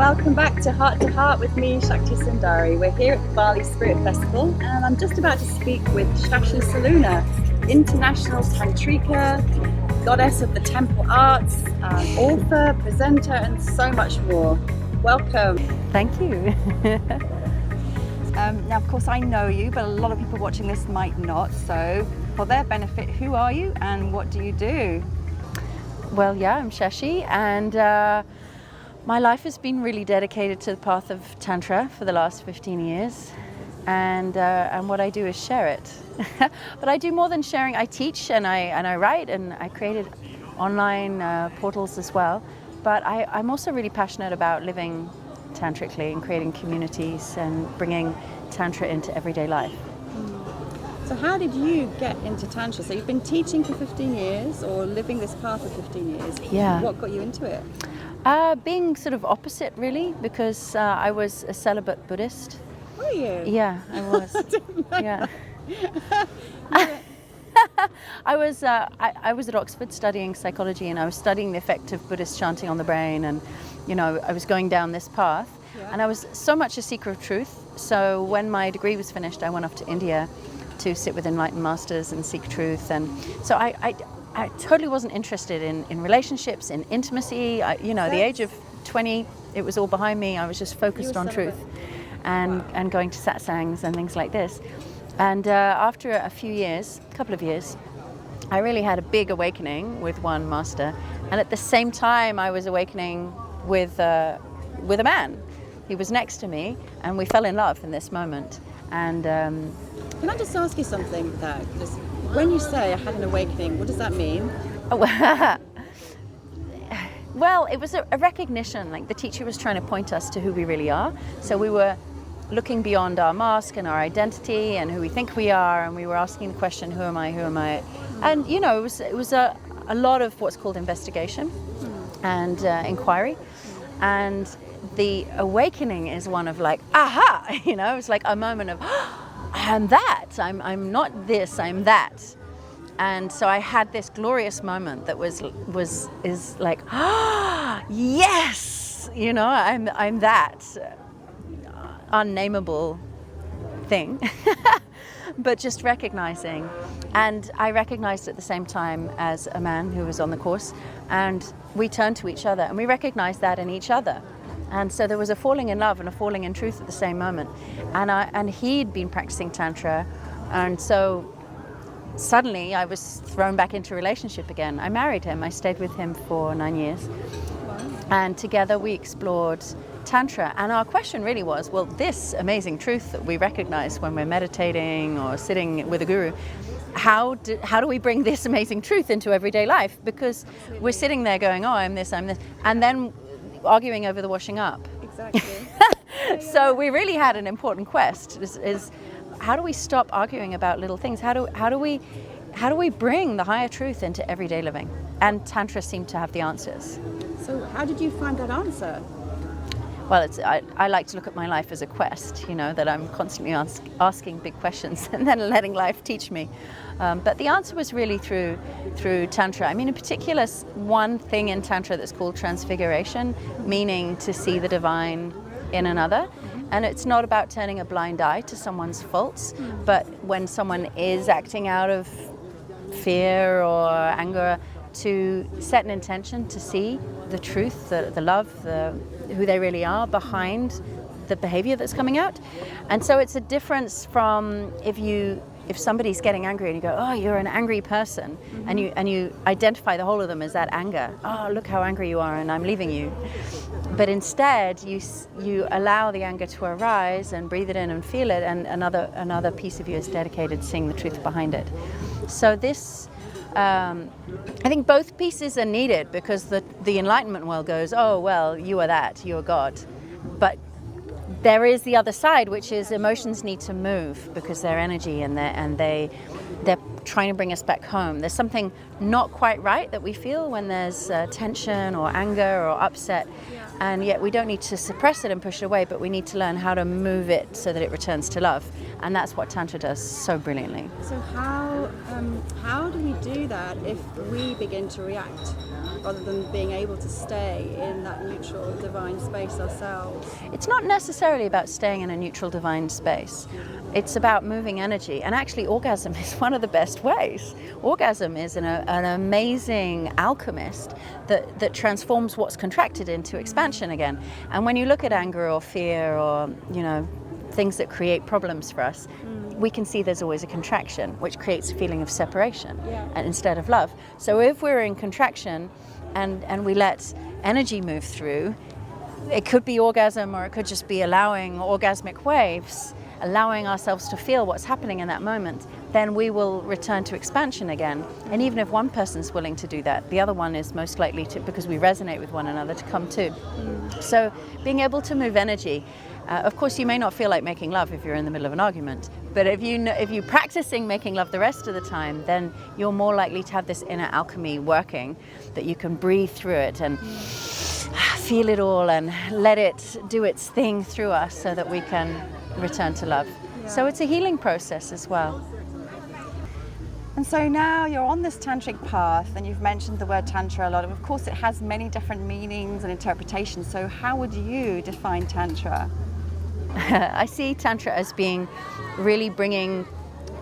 welcome back to Heart with me, Shashi Solluna. We're here at the Bali Spirit Festival and I'm just about to speak with Shashi Solluna, international tantrika, goddess of the temple arts, author, presenter and so much more. Welcome. Thank you. Now of course I know you, but a lot of people watching this might not, so for their benefit, who are you and what do you do? Well, yeah, I'm Shashi, and my life has been really dedicated to the path of Tantra for the last 15 years, and what I do is share it. But I do more than sharing. I teach and I write, and I created online portals as well. But I'm also really passionate about living tantrically and creating communities and bringing Tantra into everyday life. So how did you get into Tantra? So you've been teaching for 15 years or living this path for 15 years. Yeah. What got you into it? Being sort of opposite, really, because I was a celibate Buddhist. Were you? Yeah, I was. I didn't know Yeah. that. I was at Oxford studying psychology, and I was studying the effect of Buddhist chanting on the brain, and I was going down this path. Yeah. And I was so much a seeker of truth. So when my degree was finished, I went off to India to sit with enlightened masters and seek truth. And so I totally wasn't interested in relationships, in intimacy. The age of 20, it was all behind me. I was just focused on truth and going to satsangs and things like this. And after a couple of years, I really had a big awakening with one master. And at the same time, I was awakening with a man. He was next to me, and we fell in love in this moment. And Can I just ask you something there? Because when you say I had an awakening, what does that mean? Well, it was a recognition, like the teacher was trying to point us to who we really are. So we were looking beyond our mask and our identity and who we think we are, and we were asking the question, who am I, who am I? And it was a lot of what's called investigation and inquiry. And the awakening is one of like, aha, it's like a moment of, I'm that, I'm not this, I'm that. And so I had this glorious moment that is like, yes, I'm that unnameable thing, but just recognizing. And I recognized at the same time as a man who was on the course, and we turned to each other and we recognized that in each other. And so there was a falling in love and a falling in truth at the same moment. And he'd been practicing Tantra, and so suddenly I was thrown back into a relationship again. I married him. I stayed with him for 9 years. Wow. And together we explored Tantra. And our question really was, well, this amazing truth that we recognize when we're meditating or sitting with a guru, how do we bring this amazing truth into everyday life? Because we're sitting there going, oh, I'm this, and then arguing over the washing up. Exactly. So we really had an important quest, is how do we stop arguing about little things? How do we bring the higher truth into everyday living? And Tantra seemed to have the answers. So how did you find that answer? Well, I like to look at my life as a quest, that I'm constantly asking big questions and then letting life teach me. But the answer was really through Tantra. I mean, in particular, one thing in Tantra that's called transfiguration, meaning to see the divine in another. And it's not about turning a blind eye to someone's faults, but when someone is acting out of fear or anger, to set an intention to see the truth, the love, who they really are behind the behavior that's coming out. And so it's a difference from if somebody's getting angry and you go, oh, you're an angry person, and you identify the whole of them as that anger. Oh, look how angry you are, and I'm leaving you. But instead, you allow the anger to arise and breathe it in and feel it, and another piece of you is dedicated to seeing the truth behind it. So this, I think both pieces are needed, because the Enlightenment world goes, oh, well, you are that, you are God. But there is the other side, which is emotions need to move because they're energy and they're trying to bring us back home. There's something not quite right that we feel when there's tension or anger or upset, and yet we don't need to suppress it and push it away, but we need to learn how to move it so that it returns to love. And that's what Tantra does so brilliantly. So how do we do that if we begin to react rather than being able to stay in that neutral divine space ourselves? It's not necessarily about staying in a neutral divine space. It's about moving energy. And actually orgasm is one of the best ways. Orgasm is an amazing alchemist that transforms what's contracted into expansion again. And when you look at anger or fear or, things that create problems for us, we can see there's always a contraction, which creates a feeling of separation and instead of love. So if we're in contraction and we let energy move through, it could be orgasm, or it could just be allowing orgasmic waves, allowing ourselves to feel what's happening in that moment, then we will return to expansion again. And even if one person's willing to do that, the other one is most likely to, because we resonate with one another, to come too. So being able to move energy, of course you may not feel like making love if you're in the middle of an argument, but if you're practicing making love the rest of the time, then you're more likely to have this inner alchemy working, that you can breathe through it and feel it all and let it do its thing through us so that we can return to love. So it's a healing process as well. And so now you're on this tantric path, and you've mentioned the word tantra a lot. Of course, it has many different meanings and interpretations. So how would you define tantra? I see tantra as being really bringing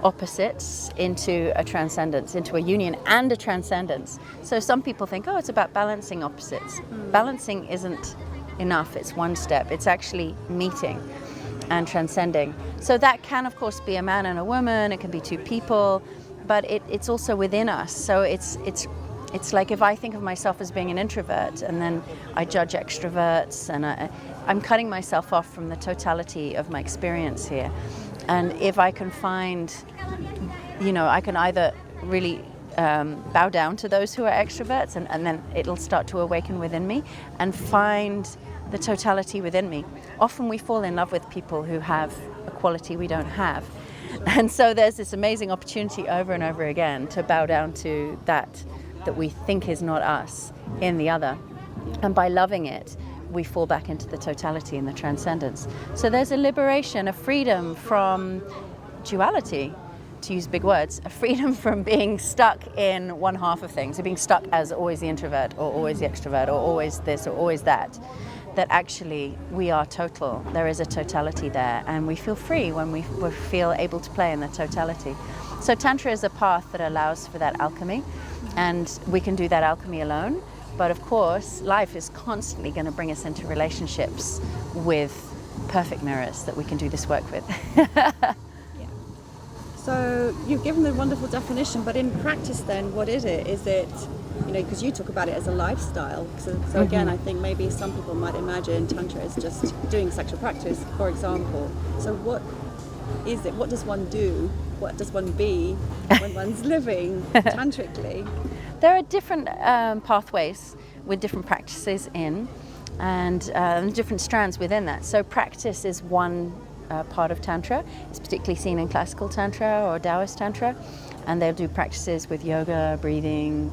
opposites into a transcendence, into a union and a transcendence. So some people think, oh, it's about balancing opposites. Balancing isn't enough. It's one step. It's actually meeting and transcending. So that can, of course, be a man and a woman. It can be two people, but it's also within us. So it's like if I think of myself as being an introvert and then I judge extroverts, and I'm cutting myself off from the totality of my experience here. And if I can find, I can either really bow down to those who are extroverts, and then it'll start to awaken within me, and find the totality within me. Often we fall in love with people who have a quality we don't have. And so there's this amazing opportunity over and over again to bow down to that we think is not us in the other. And by loving it, we fall back into the totality and the transcendence. So there's a liberation, a freedom from duality, to use big words, a freedom from being stuck in one half of things, so being stuck as always the introvert or always the extrovert or always this or always that actually we are total. There is a totality there, and we feel free when we feel able to play in the totality. So Tantra is a path that allows for that alchemy, and we can do that alchemy alone. But of course, life is constantly going to bring us into relationships with perfect mirrors that we can do this work with. So you've given the wonderful definition, but in practice then, what is it? Is it, because you talk about it as a lifestyle. So again, I think maybe some people might imagine Tantra is just doing sexual practice, for example. So what is it? What does one do? What does one be when one's living tantrically? There are different pathways with different practices in, and different strands within that. So practice is one part of Tantra. It's particularly seen in classical Tantra or Taoist Tantra, and they'll do practices with yoga, breathing,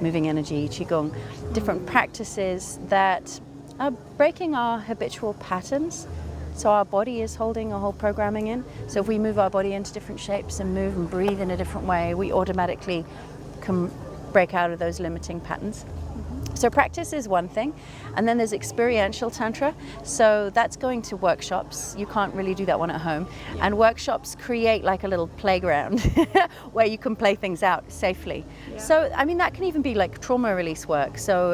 moving energy, Qigong, different practices that are breaking our habitual patterns. So our body is holding a whole programming in. So if we move our body into different shapes and move and breathe in a different way, we automatically can break out of those limiting patterns. So practice is one thing, and then there's experiential Tantra. So that's going to workshops. You can't really do that one at home. And workshops create like a little playground where you can play things out safely. Yeah. So, that can even be like trauma release work. So,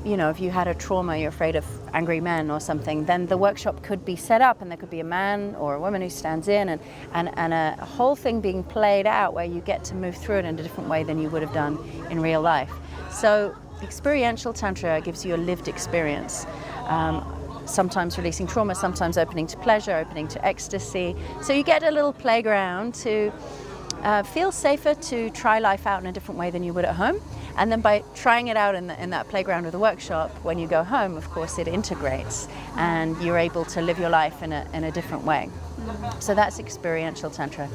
if you had a trauma, you're afraid of angry men or something, then the workshop could be set up, and there could be a man or a woman who stands in, and a whole thing being played out where you get to move through it in a different way than you would have done in real life. So experiential Tantra gives you a lived experience, sometimes releasing trauma, sometimes opening to pleasure, opening to ecstasy. So you get a little playground to feel safer to try life out in a different way than you would at home. And then by trying it out in that playground or the workshop, when you go home, of course, it integrates and you're able to live your life in a different way. So that's experiential Tantra.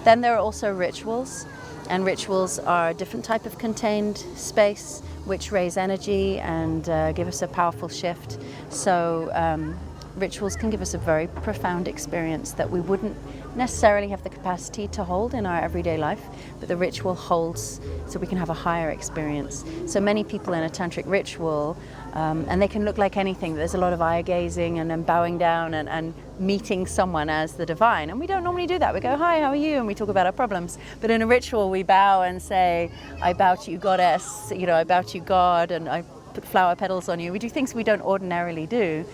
Then there are also rituals, and rituals are a different type of contained space which raise energy and give us a powerful shift. So rituals can give us a very profound experience that we wouldn't necessarily have the capacity to hold in our everyday life, but the ritual holds so we can have a higher experience. So many people in a tantric ritual, and they can look like anything. There's a lot of eye gazing and then bowing down and meeting someone as the divine. And we don't normally do that. We go, hi, how are you? And we talk about our problems. But in a ritual, we bow and say, I bow to you, goddess, I bow to you, God, and I put flower petals on you. We do things we don't ordinarily do.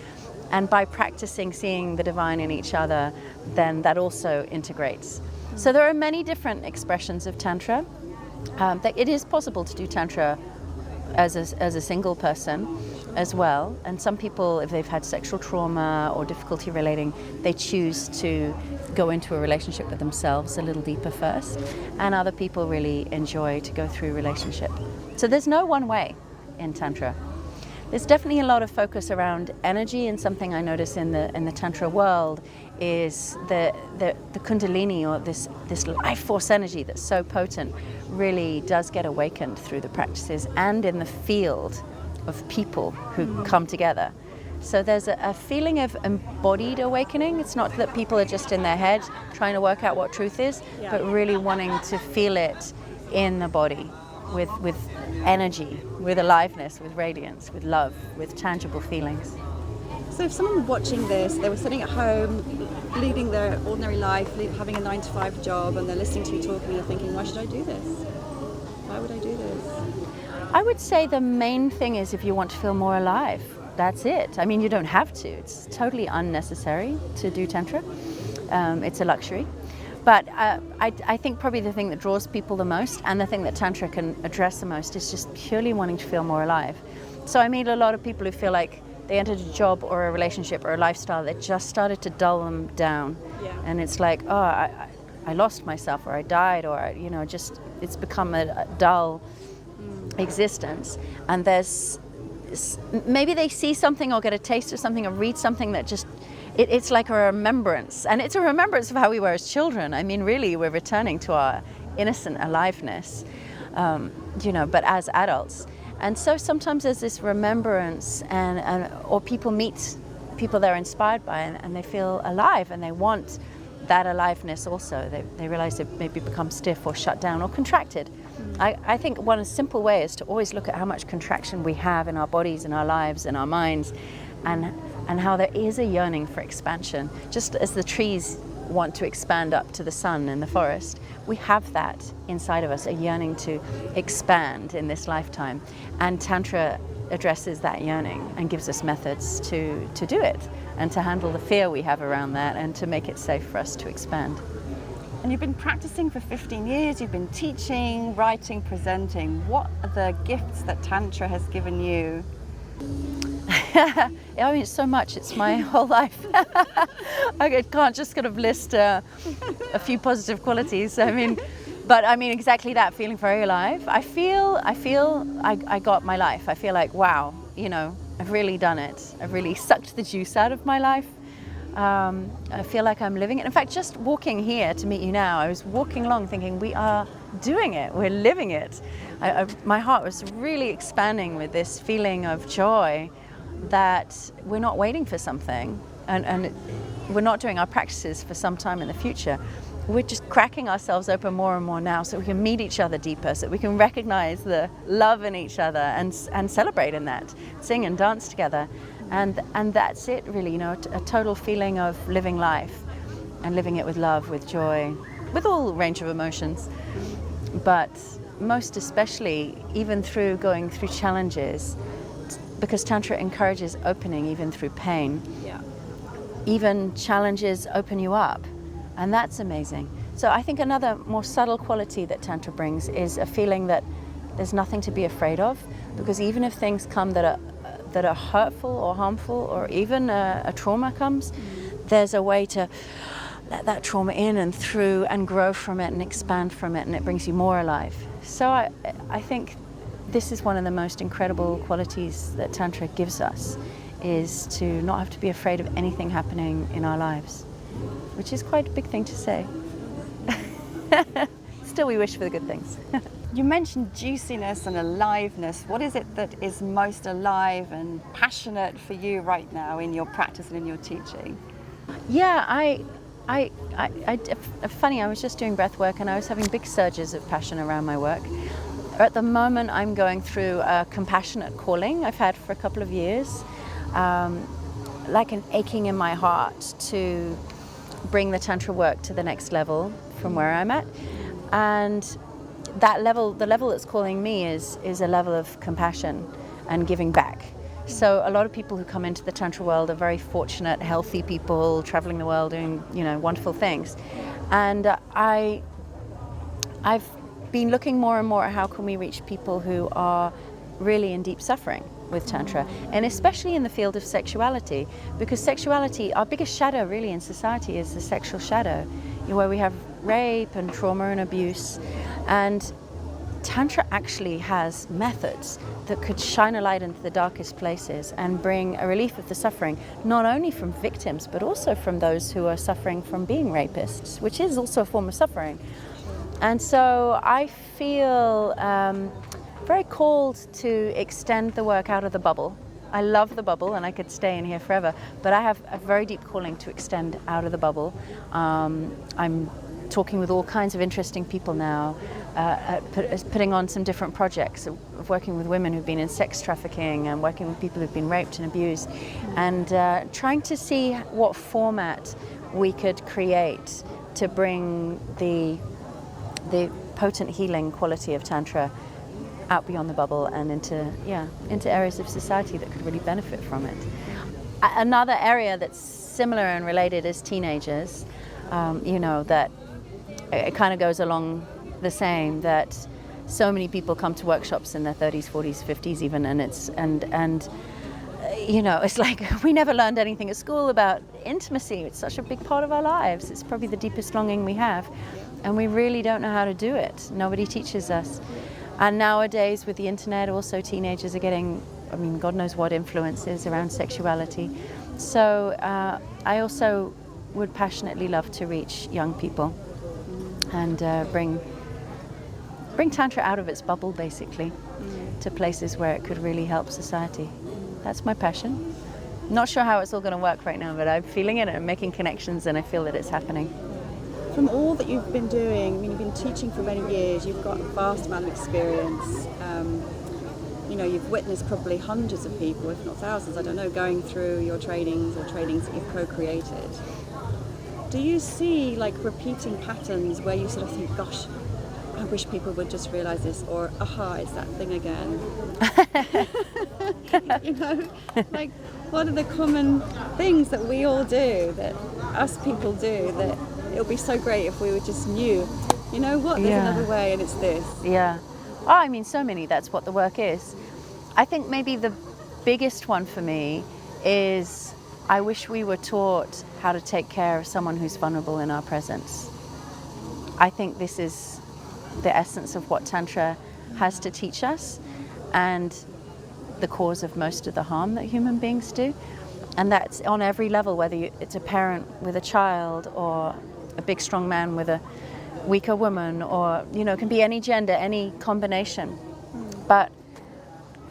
And by practicing seeing the divine in each other, then that also integrates. So there are many different expressions of Tantra. It is possible to do Tantra as a single person as well. And some people, if they've had sexual trauma or difficulty relating, they choose to go into a relationship with themselves a little deeper first. And other people really enjoy to go through relationship. So there's no one way in Tantra. There's definitely a lot of focus around energy, and something I notice in the Tantra world is the Kundalini, or this life force energy that's so potent, really does get awakened through the practices and in the field of people who come together. So there's a feeling of embodied awakening. It's not that people are just in their head trying to work out what truth is, but really wanting to feel it in the body with energy, with aliveness, with radiance, with love, with tangible feelings. So if someone were watching this, they were sitting at home, leading their ordinary life, having a 9-to-5 job, and they're listening to you talking and they're thinking, why should I do this? Why would I do this? I would say the main thing is if you want to feel more alive, that's it. I mean, you don't have to. It's totally unnecessary to do Tantra. It's a luxury. But I think probably the thing that draws people the most, and the thing that Tantra can address the most, is just purely wanting to feel more alive. So I meet a lot of people who feel like they entered a job or a relationship or a lifestyle that just started to dull them down. Yeah. And it's like, oh, I lost myself, or I died, or, it's become a dull existence. And maybe they see something or get a taste of something or read something that just, it's like a remembrance, and it's a remembrance of how we were as children. I mean, really, we're returning to our innocent aliveness, but as adults. And so sometimes there's this remembrance, or people meet people they're inspired by, and they feel alive, and they want that aliveness also. They realize they've maybe become stiff or shut down or contracted. I think one simple way is to always look at how much contraction we have in our bodies, in our lives, in our minds, and how there is a yearning for expansion. Just as the trees want to expand up to the sun in the forest, we have that inside of us, a yearning to expand in this lifetime. And Tantra addresses that yearning and gives us methods to do it, and to handle the fear we have around that, and to make it safe for us to expand. And you've been practicing for 15 years, you've been teaching, writing, presenting. What are the gifts that Tantra has given you? I mean, it's so much. It's my whole life. I can't just kind of list a few positive qualities. But exactly that, feeling very alive. I feel I got my life. I feel like, wow, I've really done it. I've really sucked the juice out of my life. I feel like I'm living it. In fact, just walking here to meet you now, I was walking along thinking, we are doing it. We're living it. My heart was really expanding with this feeling of joy, that we're not waiting for something, and we're not doing our practices for some time in the future. We're just cracking ourselves open more and more now, so we can meet each other deeper, so we can recognize the love in each other and celebrate in that, sing and dance together. And that's it, really, a total feeling of living life, and living it with love, with joy, with all range of emotions. But most especially, even through going through challenges, because Tantra encourages opening even through pain. Yeah. Even challenges open you up, and that's amazing. So I think another more subtle quality that Tantra brings is a feeling that there's nothing to be afraid of, because even if things come that are hurtful or harmful, or even a trauma comes, there's a way to let that trauma in and through and grow from it and expand from it, and it brings you more alive. So I think this is one of the most incredible qualities that Tantra gives us, is to not have to be afraid of anything happening in our lives. which is quite a big thing to say. Still, we wish for the good things. You mentioned juiciness and aliveness. What is it that is most alive and passionate for you right now in your practice and in your teaching? Yeah, funny, I was just doing breath work and I was having big surges of passion around my work. At the moment, I'm going through a compassionate calling I've had for a couple of years, like an aching in my heart to bring the Tantra work to the next level from where I'm at. And that level, the level that's calling me is a level of compassion and giving back. So a lot of people who come into the Tantra world are very fortunate, healthy people, traveling the world, doing, wonderful things. And I've been looking more and more at how can we reach people who are really in deep suffering with Tantra, and especially in the field of sexuality, because sexuality, our biggest shadow really in society is the sexual shadow, where we have rape and trauma and abuse. And Tantra actually has methods that could shine a light into the darkest places and bring a relief of the suffering, not only from victims, but also from those who are suffering from being rapists, which is also a form of suffering. And so I feel very called to extend the work out of the bubble. I love the bubble and I could stay in here forever, but I have a very deep calling to extend out of the bubble. I'm talking with all kinds of interesting people now, putting on some different projects of working with women who've been in sex trafficking and working with people who've been raped and abused, and trying to see what format we could create to bring the potent healing quality of Tantra out beyond the bubble and into areas of society that could really benefit from it. Another area that's similar and related is teenagers. That it kind of goes along the same, that so many people come to workshops in their 30s, 40s, 50s even, and it's like we never learned anything at school about intimacy. It's such a big part of our lives. It's probably the deepest longing we have, and we really don't know how to do it. Nobody teaches us. And nowadays with the internet, also teenagers are getting, God knows what influences around sexuality. So I also would passionately love to reach young people and bring Tantra out of its bubble, basically, to places where it could really help society. That's my passion. Not sure how it's all going to work right now, but I'm feeling it and I'm making connections, and I feel that it's happening. From all that you've been doing, you've been teaching for many years, you've got a vast amount of experience. You've witnessed probably hundreds of people, if not thousands, I don't know, going through your trainings or trainings that you've co-created. Do you see repeating patterns where you sort of think, gosh, I wish people would just realize this, or aha, it's that thing again? What are the common things that we all do, that us people do, that it would be so great if we just knew, there's another way and it's this. Yeah. Oh, so many, that's what the work is. I think maybe the biggest one for me is I wish we were taught how to take care of someone who's vulnerable in our presence. I think this is the essence of what Tantra has to teach us, and the cause of most of the harm that human beings do. And that's on every level, whether it's a parent with a child, or a big strong man with a weaker woman, or it can be any gender, any combination. But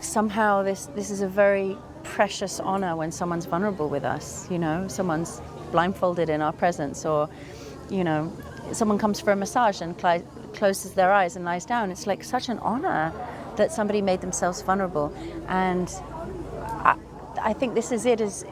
somehow this is a very precious honor when someone's vulnerable with us. Someone's blindfolded in our presence, or someone comes for a massage and closes their eyes and lies down. It's like such an honor that somebody made themselves vulnerable. And I think this is it, is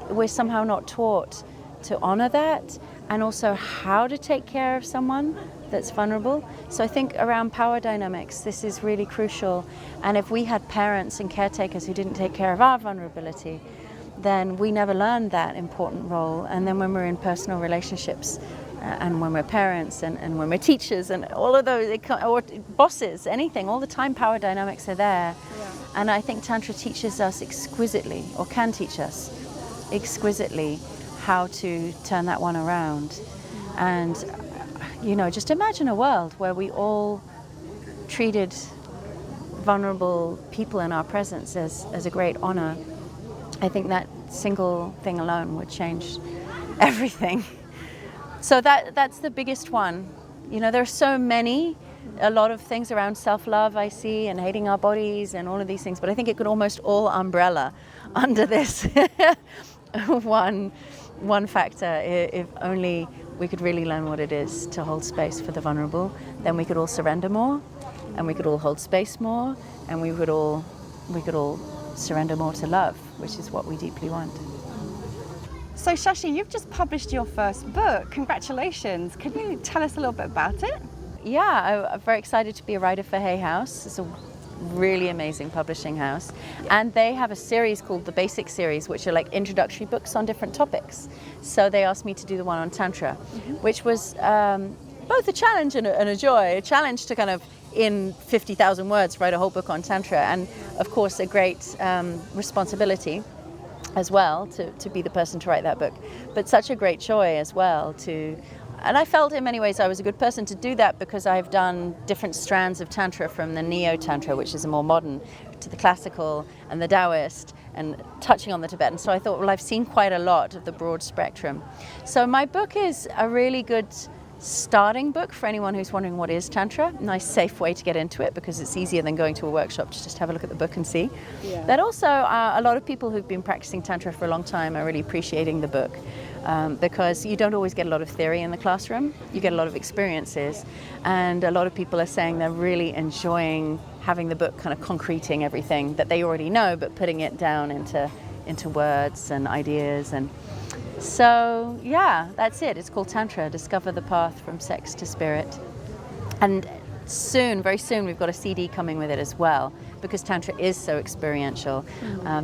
we're somehow not taught to honor that, and also how to take care of someone that's vulnerable. So I think around power dynamics, this is really crucial. And if we had parents and caretakers who didn't take care of our vulnerability, then we never learned that important role. And then when we're in personal relationships, and when we're parents, and when we're teachers, and all of those, or bosses, anything, all the time power dynamics are there. Yeah. And I think Tantra teaches us exquisitely, or can teach us exquisitely, how to turn that one around. And just imagine a world where we all treated vulnerable people in our presence as a great honor. I think that single thing alone would change everything. So that's the biggest one. You know, there are so many, a lot of things around self-love I see, and hating our bodies and all of these things, but I think it could almost all umbrella under this one factor. If only we could really learn what it is to hold space for the vulnerable, then we could all surrender more, and we could all hold space more, and we could all surrender more to love, which is what we deeply want. So Shashi, you've just published your first book. Congratulations. Can you tell us a little bit about it? Yeah, I'm very excited to be a writer for Hay House. It's a really amazing publishing house. And they have a series called the Basic Series, which are like introductory books on different topics. So they asked me to do the one on Tantra, which was both a challenge and a joy. A challenge to kind of, in 50,000 words, write a whole book on Tantra. And of course, a great responsibility as well to be the person to write that book, but such a great joy as well and I felt in many ways I was a good person to do that, because I've done different strands of Tantra, from the Neo-Tantra, which is a more modern, to the classical and the Taoist, and touching on the Tibetan. So I thought, well, I've seen quite a lot of the broad spectrum. So my book is a really good starting book for anyone who's wondering what is Tantra. Nice, safe way to get into it, because it's easier than going to a workshop to just have a look at the book and see. Yeah. But also, a lot of people who've been practicing Tantra for a long time are really appreciating the book, because you don't always get a lot of theory in the classroom. You get a lot of experiences, and a lot of people are saying they're really enjoying having the book kind of concreting everything that they already know, but putting it down into words and ideas. And so, yeah, that's it. It's called Tantra, Discover the Path from Sex to Spirit. And soon, very soon, we've got a CD coming with it as well, because Tantra is so experiential.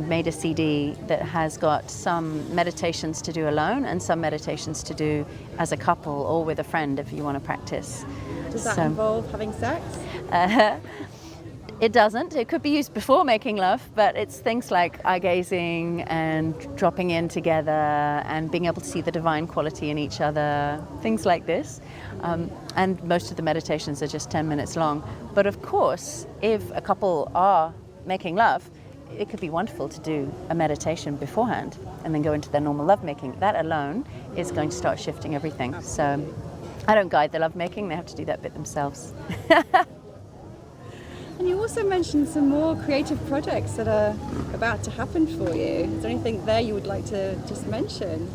Made a CD that has got some meditations to do alone and some meditations to do as a couple or with a friend if you want to practice. Does that involve having sex? It doesn't. It could be used before making love, but it's things like eye gazing and dropping in together and being able to see the divine quality in each other, things like this. And most of the meditations are just 10 minutes long. But of course, if a couple are making love, it could be wonderful to do a meditation beforehand and then go into their normal lovemaking. That alone is going to start shifting everything. So I don't guide the lovemaking. They have to do that bit themselves. And you also mentioned some more creative projects that are about to happen for you. Is there anything there you would like to just mention?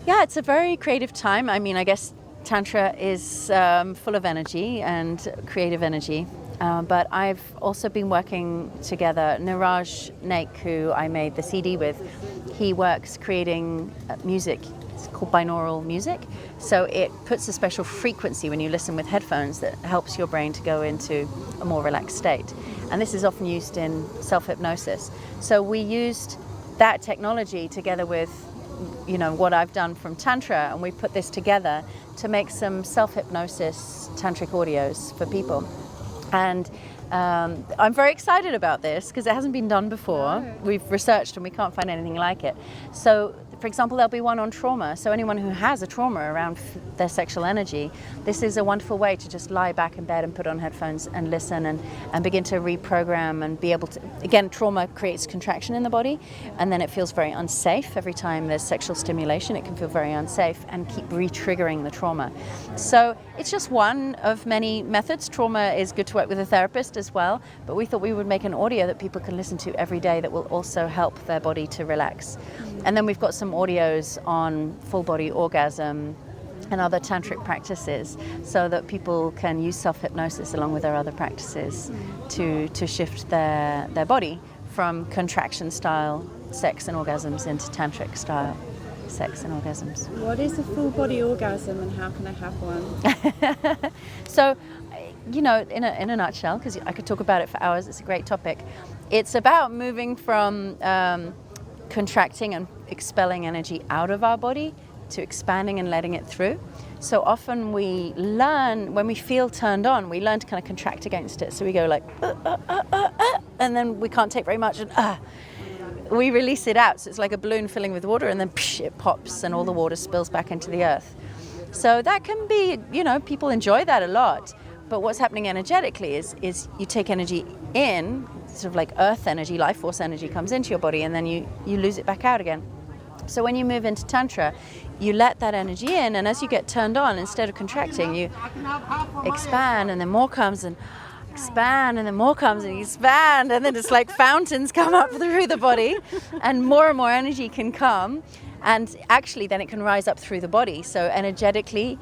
Yeah, it's a very creative time. I mean, I guess Tantra is full of energy and creative energy. But I've also been working together. Niraj Naik, who I made the CD with, he works creating music. It's called binaural music. So it puts a special frequency when you listen with headphones that helps your brain to go into a more relaxed state. And this is often used in self-hypnosis. So we used that technology together with, you know, what I've done from Tantra, and we put this together to make some self-hypnosis tantric audios for people. And I'm very excited about this because it hasn't been done before. We've researched and we can't find anything like it. So, for example, there'll be one on trauma. So anyone who has a trauma around their sexual energy, this is a wonderful way to just lie back in bed and put on headphones and listen and begin to reprogram and be able to, again, trauma creates contraction in the body, and then it feels very unsafe. Every time there's sexual stimulation, it can feel very unsafe and keep re-triggering the trauma. So it's just one of many methods. Trauma is good to work with a therapist as well, but we thought we would make an audio that people can listen to every day that will also help their body to relax. And then we've got some audios on full body orgasm and other tantric practices, so that people can use self-hypnosis along with their other practices to shift their body from contraction style sex and orgasms into tantric style sex and orgasms. What is a full body orgasm and how can I have one? So, you know, in a nutshell, because I could talk about it for hours, it's a great topic. It's about moving from contracting and expelling energy out of our body to expanding and letting it through. So often we learn, when we feel turned on, we learn to kind of contract against it. So we go like, and then we can't take very much, and we release it out. So it's like a balloon filling with water, and then it pops and all the water spills back into the earth. So that can be, you know, people enjoy that a lot. But what's happening energetically is you take energy in, sort of like earth energy, life force energy comes into your body, and then you lose it back out again. So when you move into Tantra, you let that energy in, and as you get turned on, instead of contracting, you expand, and then more comes, and expand, and then more comes, and you expand, and then it's like fountains come up through the body, and more energy can come. And actually then it can rise up through the body. So energetically,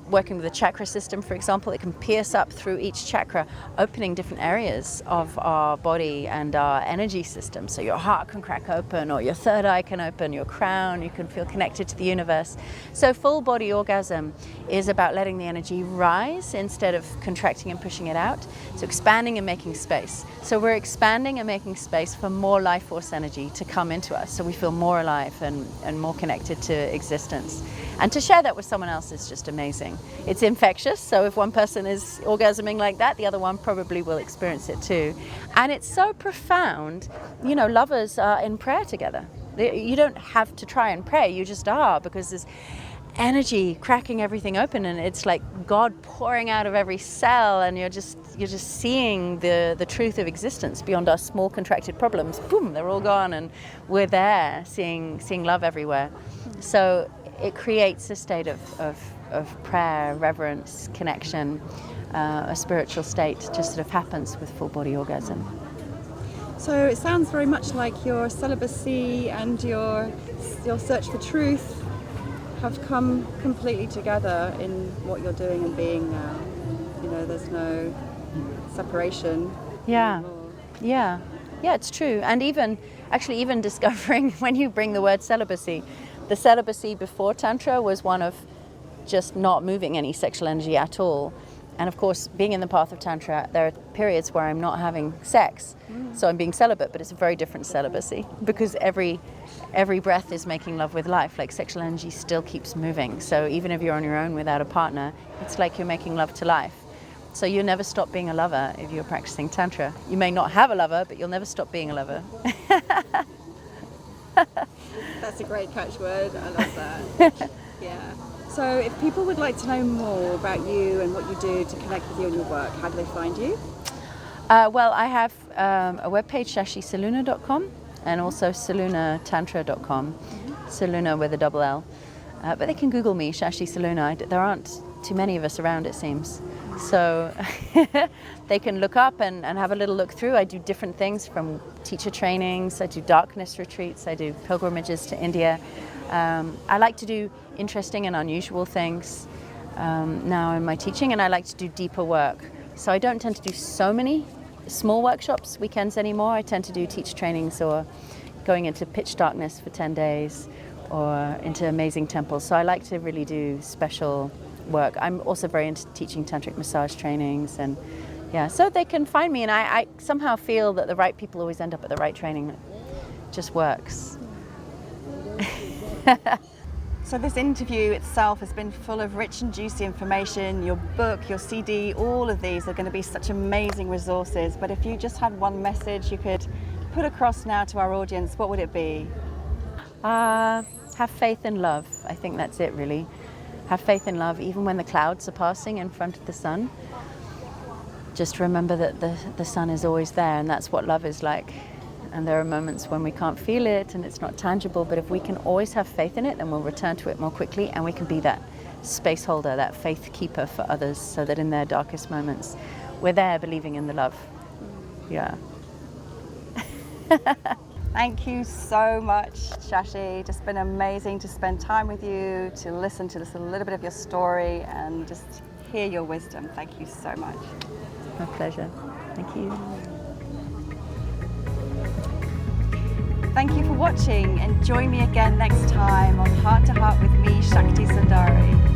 working with the chakra system, for example, it can pierce up through each chakra, opening different areas of our body and our energy system. So your heart can crack open, or your third eye can open, your crown, you can feel connected to the universe. So full body orgasm is about letting the energy rise instead of contracting and pushing it out. So expanding and making space. So we're expanding and making space for more life force energy to come into us, so we feel more alive and more connected to existence. And to share that with someone else is just amazing. It's infectious, so if one person is orgasming like that, the other one probably will experience it too. And it's so profound. You know, lovers are in prayer together. You don't have to try and pray, you just are, because there's energy cracking everything open, and it's like God pouring out of every cell, and you're just seeing the truth of existence beyond our small contracted problems. Boom, they're all gone, and we're there seeing love everywhere. So it creates a state of prayer, reverence, connection, a spiritual state just sort of happens with full body orgasm. So it sounds very much like your celibacy and your search for truth have come completely together in what you're doing and being now. You know, there's no separation anymore. Yeah, it's true. And even discovering, when you bring the word celibacy, the celibacy before Tantra was one of just not moving any sexual energy at all. And of course, being in the path of Tantra, there are periods where I'm not having sex, so I'm being celibate, but it's a very different celibacy, because every breath is making love with life. Like, sexual energy still keeps moving. So even if you're on your own without a partner, it's like you're making love to life. So you'll never stop being a lover if you're practicing Tantra. You may not have a lover, but you'll never stop being a lover. That's a great catchword. I love that. Yeah. So if people would like to know more about you and what you do to connect with you and your work, how do they find you? Well, I have a webpage, shashisolluna.com, and also sollunatantra.com, Solluna with a double L. But they can Google me, Shashi Solluna. There aren't too many of us around, it seems. So they can look up and have a little look through. I do different things, from teacher trainings, I do darkness retreats, I do pilgrimages to India. I like to do interesting and unusual things now in my teaching, and I like to do deeper work. So I don't tend to do so many small workshops weekends anymore. I tend to do teacher trainings, or going into pitch darkness for 10 days, or into amazing temples. So I like to really do special work. I'm also very into teaching tantric massage trainings, and so they can find me, and I somehow feel that the right people always end up at the right training. It just works. So this interview itself has been full of rich and juicy information. Your book, your CD, all of these are going to be such amazing resources. But if you just had one message you could put across now to our audience, what would it be? Have faith and love. I think that's it, really. Have faith and love, even when the clouds are passing in front of the sun. Just remember that the sun is always there, and that's what love is like. And there are moments when we can't feel it and it's not tangible, but if we can always have faith in it, then we'll return to it more quickly, and we can be that space holder, that faith keeper for others, so that in their darkest moments, we're there believing in the love. Yeah. Thank you so much, Shashi. Just been amazing to spend time with you, to listen to a little bit of your story and just hear your wisdom. Thank you so much. My pleasure. Thank you. Thank you for watching, and join me again next time on Heart to Heart with me, Shakti Sundari.